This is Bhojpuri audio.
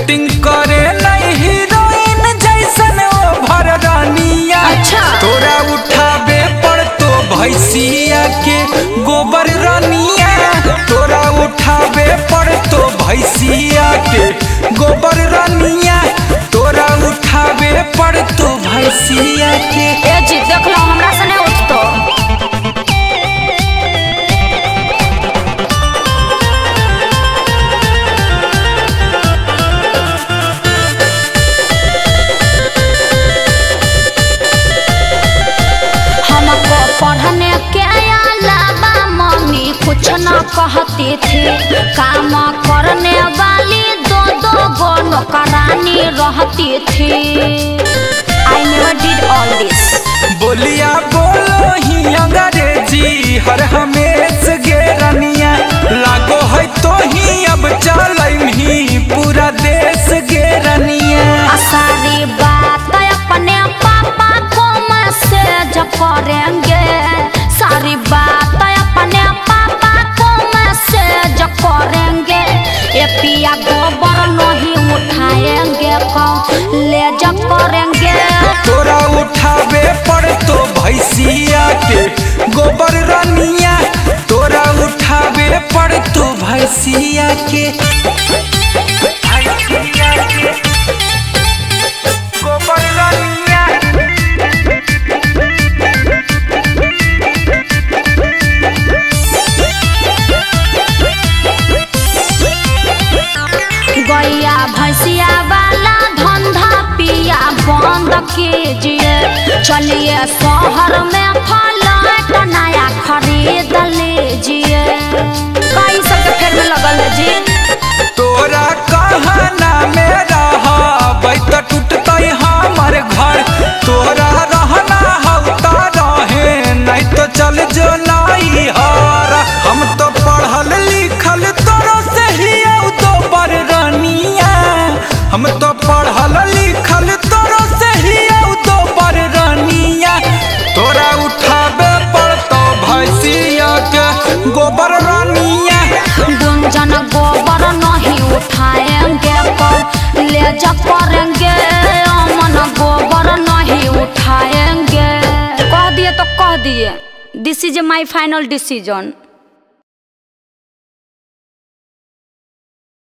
एक्टिंग करे नहीं हीरोइन जैसन ओभर रानिया। अच्छा। तोरा उठावे पर तो भैंसिया के गोबर रानिया। तोरा उठावे पर तो भैंसिया के गोबर रानिया। तोरा उठावे पर तो भैंसिया के। ए जी देख लो हमरा से नहीं उठतो। पढ़ने के अलावा मम्मी कुछ न कहती थी। काम करने वाली दो गो नौकरानी रहती थी। I never did all this। बोलिया बोलो ही अंग्रेजी हर हमेश गे रनिया। लागो है तो ही अब चलही पूरा देश गे रनिया। सारी बात अपने पापा को मैसेज करेंगे। सारी बात अपने पापा को मैसेज करेंगे। ये पिया गोबर नहीं उठाएंगे ले जा करेंगे। तोरा उठावे पर तो भैंसिया के गोबर रानिया। तोरा उठावे पर तो भैंसिया के गोबर रानिया। गैया भैंसिया वाला धंधा पिया बंद कीजिए। चलिए शहर में फ्लैट नया खरीद लीजिए। कई सबके फेर में लगल है जी। तोरा कहना में रहबै त टूटतै हमर घर। तोरा रहना हौता रहे नहीं तो चल जो नाई हर। हम तो पढ़ल लिखल तोरो से ही तो बर रानिया। हम तो पढ़ल लिखल तोरो से ही तो बर रानिया। तोरा उठावे पड़तो भैंसिया के गोबर रानिया। गुंजन गोबर नहीं उठाएंगे ले जा करेंगे। अमन गोबर नहीं उठाएंगे। कह दिए तो कह दिए। दिस इज माई फाइनल डिसीजन।